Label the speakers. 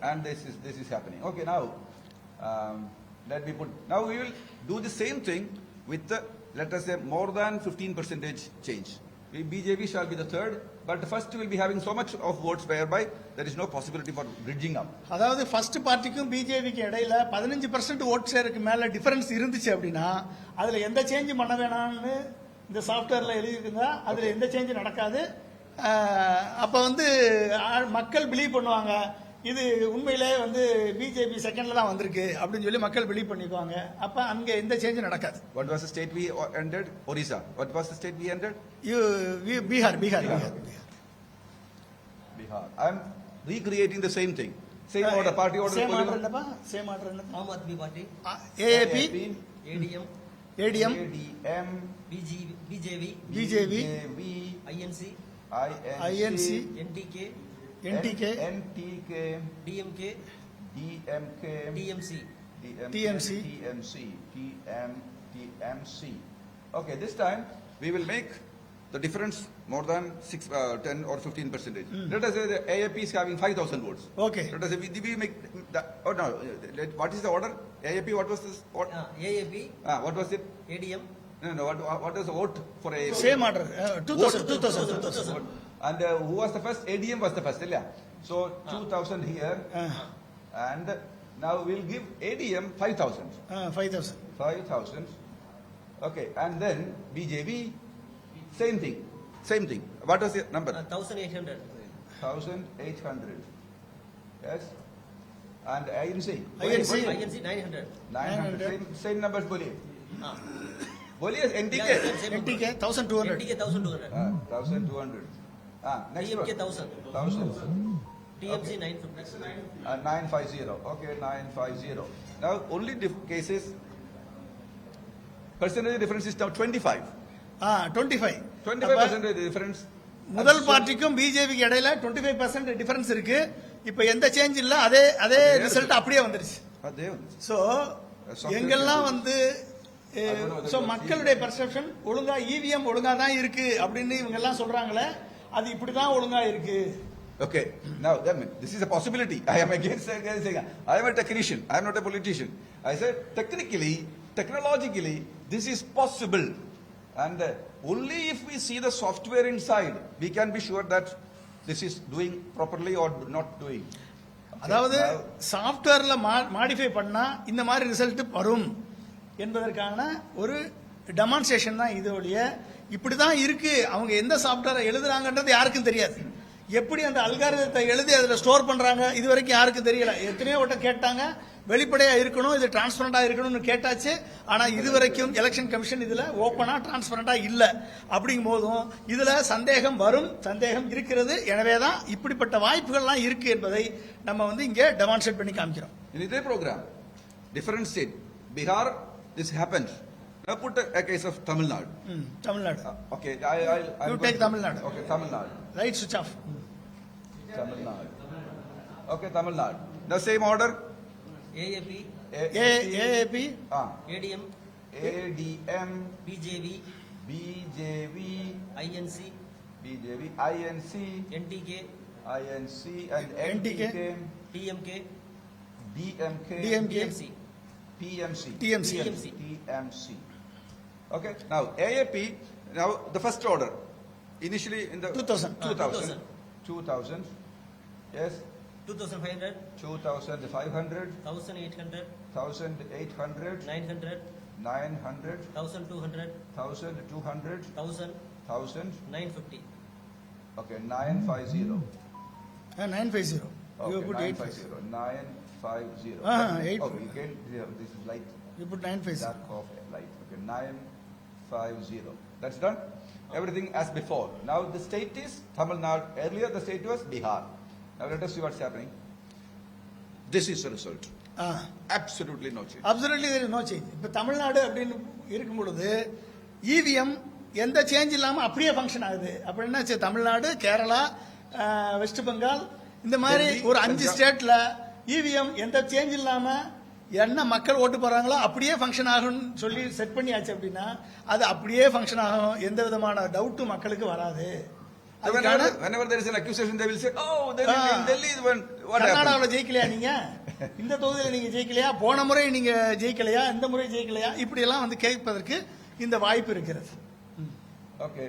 Speaker 1: and this is happening. Okay, now let me put. Now we will do the same thing with the, let us say, more than 15% change. BJP shall be the third, but first will be having so much of votes whereby there is no possibility for bridging up.
Speaker 2: அதாவது first பார்ட்டிக்கும் பிஜேபிக்கு இடையில 15% vote ஷேருக்கு மேல difference இருந்துச்சு அப்படின்னா அதுல எந்த change பண்ண வேணாம்னு இந்த சாஃப்ட்வேர்ல எழுதியிருந்தா அதுல எந்த சேஞ்ச் நடக்காது. அப்ப வந்து மக்கள் பிலீவ் பண்ணுவாங்க இது உண்மையிலே வந்து பிஜேபி செகண்ட்ல தான் வந்திருக்கு அப்படின்னு சொல்லி மக்கள் பிலீவ் பண்ணிக்குவாங்க. அப்ப அங்க எந்த சேஞ்ச் நடக்காது.
Speaker 1: What was the state we ended? Orissa. What was the state we ended?
Speaker 2: Bihar.
Speaker 1: I am recreating the same thing. Same order, party order.
Speaker 2: Same order என்னப்பா? Same order என்ன?
Speaker 3: Aam Aadmi Party,
Speaker 2: AAP,
Speaker 3: ADM,
Speaker 1: ADM,
Speaker 3: BJV, INC, NTK, DMK,
Speaker 1: TMC. Okay, this time we will make the difference more than 10 or 15%. Let us say the AAP is having 5,000 votes.
Speaker 2: Okay.
Speaker 1: Let us say we make the, oh no, what is the order? AAP, what was this?
Speaker 3: AAP,
Speaker 1: What was it?
Speaker 3: ADM,
Speaker 1: No, what was the vote for AAP?
Speaker 2: Same order. 2000.
Speaker 1: And who was the first? ADM was the first, yeah. So 2,000 here, and now we'll give ADM 5,000.
Speaker 2: 5,000.
Speaker 1: 5,000. Okay, and then BJP, same thing. What was the number?
Speaker 3: 1,800.
Speaker 1: 1,800. Yes. And INC?
Speaker 2: INC?
Speaker 3: INC 900.
Speaker 1: 900. Same numbers, Boliye. Boliye is NTK.
Speaker 2: NTK 1,200.
Speaker 3: NTK 1,200.
Speaker 1: 1,200. Next
Speaker 3: DMK
Speaker 1: one.
Speaker 3: 1,000.
Speaker 1: 1,000.
Speaker 3: TMC 950.
Speaker 1: 950. Okay, 950. Now, only cases, percentage difference is now 25.
Speaker 2: 25.
Speaker 1: 25% difference.
Speaker 2: முதல் பார்ட்டிக்கும் பிஜேபிக்கு இடையில 25% difference இருக்கு. இப்ப எந்த change இல்ல, அதே result அப்படியே வந்துருச்சு. சோ எங்கெல்லாம் வந்து மக்களுடைய பெர்செப்ஷன் ஒழுங்கா இவிஎம் ஒழுங்கா தான் இருக்கு அப்படின்னு இவங்க எல்லாம் சொல்றாங்களே, அது இப்படிதான் ஒழுங்கா இருக்கு.
Speaker 1: Okay, now this is a possibility. I am against saying I am a technician. I am not a politician. I said technologically, this is possible, and only if we see the software inside, we can be sure that this is doing properly or not doing.
Speaker 2: அதாவது சாஃப்ட்வேர்ல modify பண்ணா இந்த மாதிரி result வரும் என்பதற்கான ஒரு demonstration தான் இதோடைய. இப்படிதான் இருக்கு, அவங்க எந்த சாஃப்ட்வேரை எழுதுறாங்கன்றது யாருக்கும் தெரியாது. எப்படி அந்த அல்காரிதத்தை எழுதி அதுல ஸ்டோர் பண்றாங்க இது வரைக்கும் யாருக்கும் தெரியல. எத்தனையோ வட்ட கேட்டாங்க, வெளிப்படையா இருக்கணும், இது டிரான்ஸ்பரண்டா இருக்கணும்னு கேட்டாச்சு. ஆனா இதுவரைக்கும் எலெக்ஷன் கமிஷன் இதுல ஓபனா டிரான்ஸ்பரண்டா இல்ல. அப்படிங்கும் போதும் இதுல சந்தேகம் வரும், சந்தேகம் இருக்கிறது. எனவேதான் இப்படிப்பட்ட வாய்ப்புகள்லாம் இருக்கு என்பதை நம்ம வந்து இங்க டெமான்ஸ்ட்ரேட் பண்ணி காமிக்கிறோம்.
Speaker 1: In this program, different state, Bihar, this happened. Now put a case of Tamil Nadu.
Speaker 2: Tamil Nadu.
Speaker 1: Okay,
Speaker 2: You take Tamil Nadu.
Speaker 1: Okay, Tamil Nadu.
Speaker 2: Right, switch off.
Speaker 1: Tamil Nadu. Okay, Tamil Nadu. The same order.
Speaker 3: AAP,
Speaker 2: AAP,
Speaker 3: ADM, BJV, INC, NTK,
Speaker 1: and
Speaker 2: NTK,
Speaker 3: TMK,
Speaker 2: DMK,
Speaker 1: TMC. Okay, now AAP, now the first order. Initially in the 2,000. Yes.
Speaker 3: 2,500,
Speaker 1: 2,500,
Speaker 3: 1,800,
Speaker 1: 1,800,
Speaker 3: 900,
Speaker 1: 900,
Speaker 3: 1,200,
Speaker 1: 1,200,
Speaker 3: 1,000,
Speaker 1: 1,000.
Speaker 3: 950.
Speaker 1: Okay, 950.
Speaker 2: 950.
Speaker 1: Okay,
Speaker 2: You put
Speaker 1: 950. 950.
Speaker 2: 850.
Speaker 1: Okay, again, this is light.
Speaker 2: You put 950.
Speaker 1: Dark of light. Okay, 950. That's done. Everything as before. Now the state is Tamil Nadu. Earlier the state was Bihar. Now let us see what's happening. This is the result. Absolutely no change.
Speaker 2: Absolutely there is no change. இப்ப தமிழ்நாடு அப்படின்னு இருக்கும் பொழுது EVM எந்த change இல்லாம அப்படியே function ஆகுது. அப்படின்னா Tamil Nadu, Kerala, west Bengal இந்த மாதிரி ஒரு 5 ஸ்டேட்ல இவிஎம் எந்த சேஞ்ச் இல்லாம என்ன மக்கள் ஓட்டு போறாங்களோ அப்படியே ஃபங்க்ஷன் ஆகும்னு சொல்லி செட் பண்ணியாச்சு. அப்படின்னா அது அப்படியே ஃபங்க்ஷன் ஆகும், எந்த விதமான டவுட்டும் மக்களுக்கு வராது.
Speaker 1: So whenever there is an accusation, they will say, oh, then in Delhi, when what happened?
Speaker 2: கர்நாடகாவில் ஜெயிக்கலையா நீங்க, இந்த தொகுதியில் நீங்க ஜெயிக்கலையா, போன முறை நீங்க ஜெயிக்கலையா, இந்த முறை ஜெயிக்கலையா, இப்படி எல்லாம் வந்து கேட்பதற்கு இந்த வாய்ப்பு இருக்கிறது.
Speaker 1: Okay.